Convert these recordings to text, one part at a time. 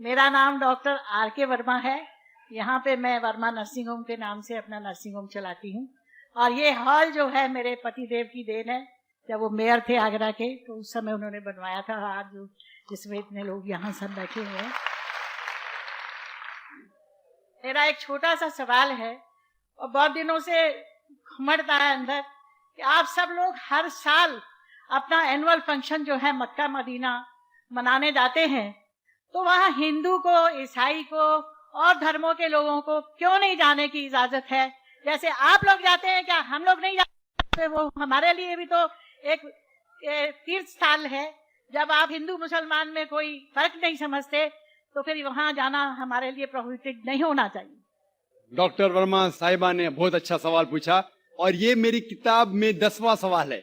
मेरा नाम doctor R के वर्मा है। यहाँ पे मैं वर्मा नर्सिंग होम के नाम से अपना नर्सिंग होम चलाती हूँ। और ये हॉल जो है मेरे पति देव की देन है। जब वो मेयर थे आगरा के तो उस समय उन्होंने बनवाया था। आज जिसमें इतने लोग यहाँ सब बैठे हुए हैं। मेरा एक छोटा सा सवाल है और बहुत दिनों से घुमड़ता है अंदर कि आप सब लोग हर साल अपना एनुअल फंक्शन जो है मक्का मदीना मनाने जाते हैं, तो वहाँ हिंदू को, ईसाई को और धर्मों के लोगों को क्यों नहीं जाने की इजाजत है? जैसे आप लोग जाते हैं, क्या हम लोग नहीं जाते? वो हमारे लिए भी तो एक तीर्थ स्थल है। जब आप हिंदू मुसलमान में कोई फर्क नहीं समझते तो फिर वहाँ जाना हमारे लिए प्रोहिबिटेड नहीं होना चाहिए। डॉक्टर वर्मा साहिबा ने बहुत अच्छा सवाल पूछा और ये मेरी किताब में 10वां सवाल है,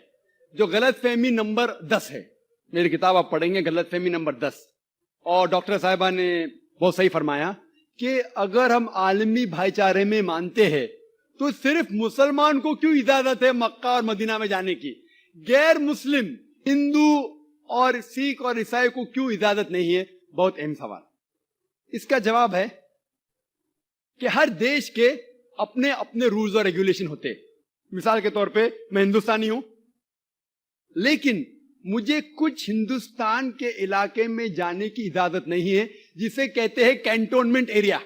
जो गलतफहमी नंबर 10 है। मेरी किताब आप पढ़ेंगे, गलतफहमी नंबर 10। और डॉक्टर साहिबा ने बहुत सही फरमाया कि अगर हम आलमी भाईचारे में मानते हैं तो सिर्फ मुसलमान को क्यों इजाजत है मक्का और मदीना में जाने की, गैर मुस्लिम हिंदू और सिख और ईसाई को क्यों इजाजत नहीं है? बहुत अहम सवाल। इसका जवाब है कि हर देश के अपने अपने रूल्स और रेगुलेशन होते हैं। मिसाल के तौर पे मैं हिंदुस्तानी हूं, लेकिन मुझे कुछ हिंदुस्तान के इलाके में जाने की इजाजत नहीं है जिसे कहते हैं कैंटोनमेंट एरिया।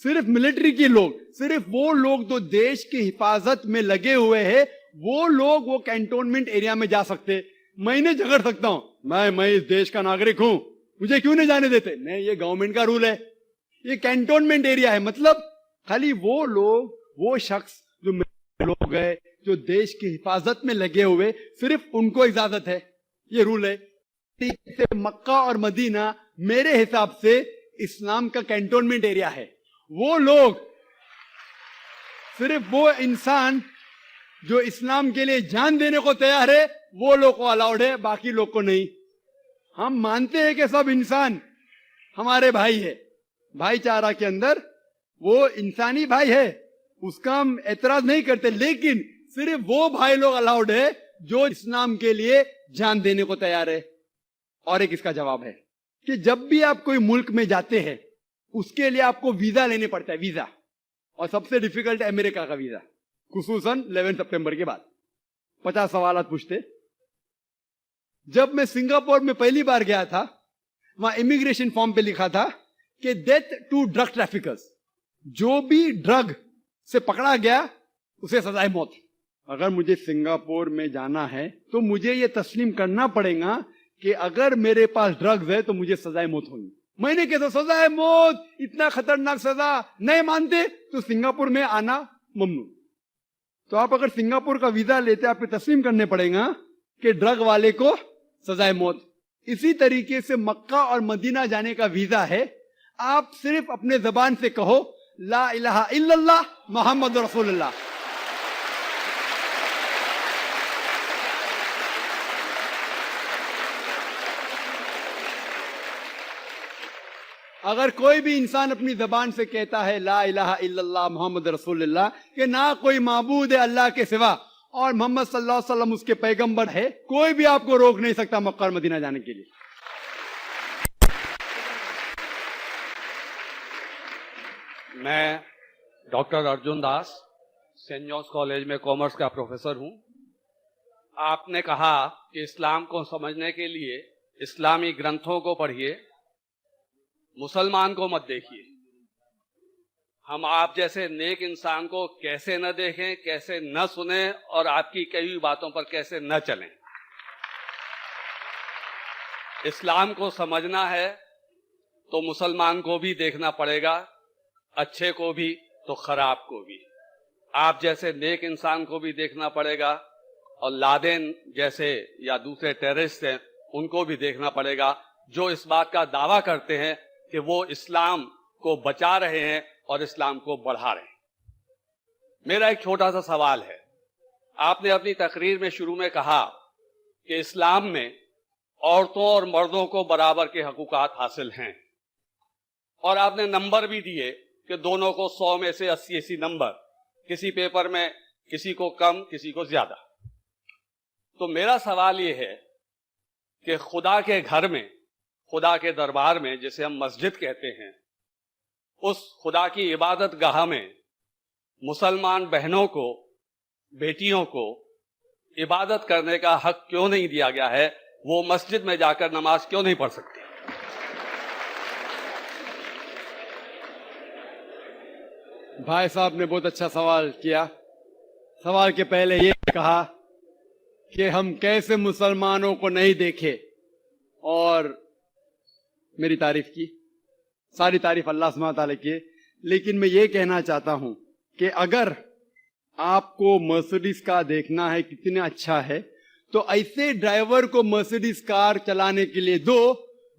सिर्फ मिलिट्री के लोग, सिर्फ वो लोग जो देश की हिफाजत में लगे हुए हैं, वो लोग वो कैंटोनमेंट एरिया में जा सकते। मैं इन्हें झगड़ सकता हूं, मैं इस देश का नागरिक हूं, मुझे क्यों नहीं जाने देते? नहीं, ये गवर्नमेंट का रूल है। ये कैंटोनमेंट एरिया है, मतलब खाली वो लोग, वो शख्स जो लोग है, जो देश की हिफाजत में लगे हुए, सिर्फ उनको इजाजत है। ये रूल है। मक्का और मदीना मेरे हिसाब से इस्लाम का कैंटोनमेंट एरिया है। वो लोग, सिर्फ वो इंसान जो इस्लाम के लिए जान देने को तैयार है, वो लोग को अलाउड है, बाकी लोग को नहीं। हम मानते हैं कि सब इंसान हमारे भाई है, भाईचारा के अंदर वो इंसानी भाई है, उसका हम एतराज नहीं करते, लेकिन सिर्फ वो भाई लोग अलाउड है जो इस्लाम के लिए जान देने को तैयार है। और एक इसका जवाब है कि जब भी आप कोई मुल्क में जाते हैं उसके लिए आपको वीजा लेने पड़ता है, वीजा। और सबसे डिफिकल्ट है अमेरिका का वीजा, खुसूसन 11 सितंबर के बाद। 50 सवाल पूछते। जब मैं सिंगापुर में पहली बार गया था, वहां इमिग्रेशन फॉर्म पे लिखा था कि डेथ टू ड्रग ट्रैफिकर्स, जो भी ड्रग से पकड़ा गया उसे सजाए मौत। अगर मुझे सिंगापुर में जाना है तो मुझे यह तस्लीम करना पड़ेगा कि अगर मेरे पास ड्रग्स है तो मुझे सजाए मौत होगी। मैंने कहता सजाए मौत, इतना खतरनाक सजा, नहीं मानते तो सिंगापुर में आना ममनू। तो आप अगर सिंगापुर का वीजा लेते, आपको तस्लीम करने पड़ेगा कि ड्रग वाले को सजाए मौत। इसी तरीके से मक्का और मदीना जाने का वीजा है। आप सिर्फ अपने जबान से कहो ला इलाहा इल्लल्लाह मोहम्मद रसूलुल्लाह। अगर कोई भी इंसान अपनी जबान से कहता है ला इलाहा इल्लल्लाह मोहम्मद रसूलुल्लाह, कि ना कोई माबूद है अल्लाह के सिवा और मोहम्मद सल्लल्लाहु अलैहि वसल्लम उसके पैगंबर है, कोई भी आपको रोक नहीं सकता मक्का और मदीना जाने के लिए। मैं doctor Arjun Das, Saint Johns college में कॉमर्स का प्रोफेसर हूं। आपने कहा कि इस्लाम को समझने के लिए इस्लामी ग्रंथों को पढ़िए, मुसलमान को मत देखिए। हम आप जैसे नेक इंसान को कैसे न देखें, कैसे न सुने और आपकी कई हुई बातों पर कैसे न चलें। इस्लाम को समझना है तो मुसलमान को भी देखना पड़ेगा, अच्छे को भी तो खराब को भी। आप जैसे नेक इंसान को भी देखना पड़ेगा और लादेन जैसे या दूसरे टेररिस्ट हैं उनको भी देखना पड़ेगा, जो इस बात का दावा करते हैं कि वो इस्लाम को बचा रहे हैं और इस्लाम को बढ़ा रहे हैं। मेरा एक छोटा सा सवाल है। आपने अपनी तकरीर में शुरू में कहा कि इस्लाम में औरतों और मर्दों को बराबर के हकूकात हासिल हैं, और आपने नंबर भी दिए कि दोनों को 100 में से 80 नंबर, किसी पेपर में किसी को कम किसी को ज्यादा। तो मेरा सवाल यह है कि खुदा के घर में خدا کے دربار میں جسے ہم مسجد کہتے ہیں، اس خدا کی عبادت گاہ میں مسلمان بہنوں کو، بیٹیوں کو عبادت کرنے کا حق کیوں نہیں دیا گیا ہے؟ وہ مسجد میں جا کر نماز کیوں نہیں پڑھ سکتی؟ بھائی صاحب نے بہت اچھا سوال کیا. سوال کے پہلے یہ کہا کہ ہم کیسے مسلمانوں کو نہیں دیکھے، اور میری تعریف کی. ساری تعریف اللہ سبحانہ تعالیٰ کی ہے، لیکن میں یہ کہنا چاہتا ہوں کہ اگر آپ کو مرسیڈیز کار دیکھنا ہے کتنا اچھا ہے، تو ایسے ڈرائیور کو مرسیڈیز کار چلانے کے لیے دو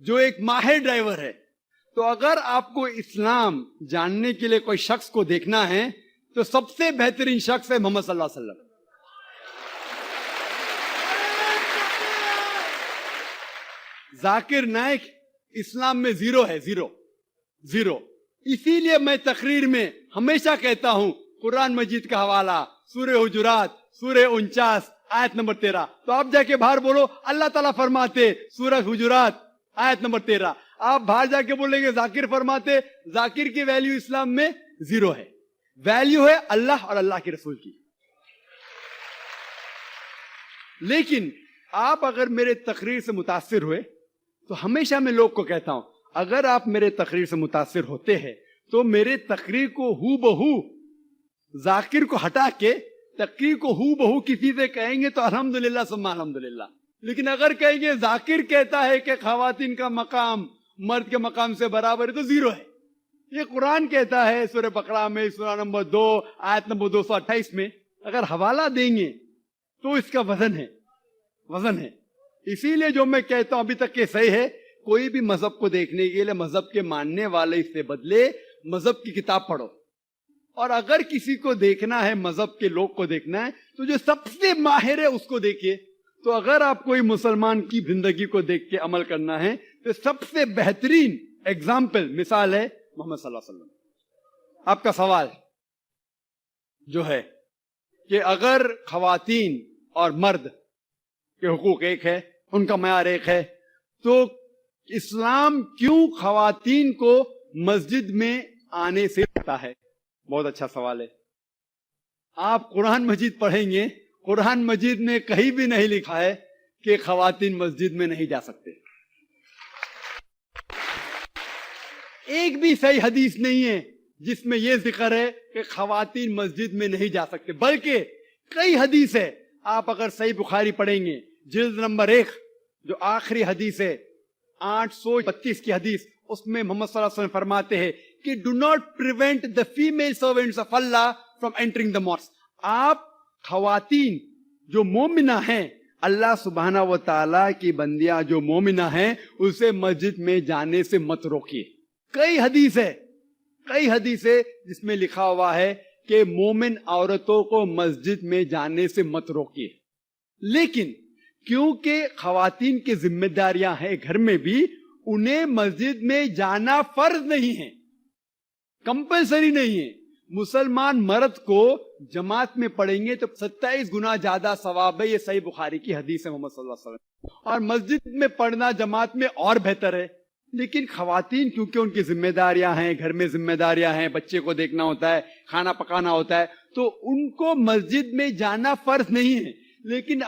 جو ایک ماہر ڈرائیور ہے. تو اگر آپ کو اسلام جاننے کے لیے کوئی شخص کو دیکھنا ہے تو سب سے بہترین شخص ہے محمد صلی اللہ علیہ وسلم. ذاکر نائک اسلام میں زیرو ہے، زیرو. اسی لیے میں تقریر میں ہمیشہ کہتا ہوں قرآن مجید کا حوالہ سورہ حجرات سورہ 49 آیت نمبر 13. تو آپ جا کے باہر بولو اللہ تعالیٰ فرماتے سورہ حجرات آیت نمبر 13. آپ باہر جا کے بولیں گے ذاکر فرماتے. ذاکر کی ویلیو اسلام میں زیرو ہے. ویلیو ہے اللہ اور اللہ کے رسول کی. لیکن آپ اگر میرے تقریر سے متاثر ہوئے تو ہمیشہ میں لوگ کو کہتا ہوں اگر آپ میرے تقریر سے متاثر ہوتے ہیں تو میرے تقریر کو ہو بہو ذاکر کو ہٹا کے تقریر کو ہو بہو کسی سے کہیں گے تو الحمدللہ ثم الحمدللہ. لیکن اگر کہیں گے ذاکر کہتا ہے کہ خواتین کا مقام مرد کے مقام سے برابر ہے تو زیرو ہے. یہ قرآن کہتا ہے سورہ بقرہ میں سورہ نمبر 2 آیت نمبر 228 میں. اگر حوالہ دیں گے تو اس کا وزن ہے. اسی لیے جو میں کہتا ہوں ابھی تک کہ صحیح ہے، کوئی بھی مذہب کو دیکھنے کے لیے مذہب کے ماننے والے اس سے بدلے مذہب کی کتاب پڑھو. اور اگر کسی کو دیکھنا ہے مذہب کے لوگ کو دیکھنا ہے تو جو سب سے ماہر ہے اس کو دیکھیے. تو اگر آپ کوئی مسلمان کی زندگی کو دیکھ کے عمل کرنا ہے تو سب سے بہترین ایگزامپل مثال ہے محمد صلی اللہ علیہ وسلم. آپ کا سوال جو ہے کہ اگر خواتین اور مرد کے حقوق ایک ہے، ان کا معیار ایک ہے، تو اسلام کیوں خواتین کو مسجد میں آنے سے روکتا ہے؟ بہت اچھا سوال ہے. آپ قرآن مجید پڑھیں گے، قرآن مجید میں کہیں بھی نہیں لکھا ہے کہ خواتین مسجد میں نہیں جا سکتے. ایک بھی صحیح حدیث نہیں ہے جس میں یہ ذکر ہے کہ خواتین مسجد میں نہیں جا سکتے، بلکہ کئی حدیث ہے. آپ اگر صحیح بخاری پڑھیں گے جلد نمبر 1 جو آخری حدیث ہے 832 کی حدیث، اس میں محمد صلی اللہ علیہ وسلم فرماتے ہیں کہ do not prevent the female servants of Allah from entering the mosque. آپ خواتین جو مومنہ ہیں، اللہ سبحانہ و تعالیٰ کی بندیاں جو مومنہ ہیں، اسے مسجد میں جانے سے مت روکیے. کئی حدیث ہے جس میں لکھا ہوا ہے کہ مومن عورتوں کو مسجد میں جانے سے مت روکیے. لیکن کیونکہ خواتین کی ذمہ داریاں ہیں گھر میں بھی، انہیں مسجد میں جانا فرض نہیں ہے، کمپلسری نہیں ہے. مسلمان مرد کو جماعت میں پڑھیں گے تو 27 گنا زیادہ ثواب ہے. یہ صحیح بخاری کی حدیث ہے محمد صلی اللہ علیہ وسلم. اور مسجد میں پڑھنا جماعت میں اور بہتر ہے. لیکن خواتین کیونکہ ان کی ذمہ داریاں ہیں، گھر میں ذمہ داریاں ہیں، بچے کو دیکھنا ہوتا ہے، کھانا پکانا ہوتا ہے، تو ان کو مسجد میں جانا فرض نہیں ہے. لیکن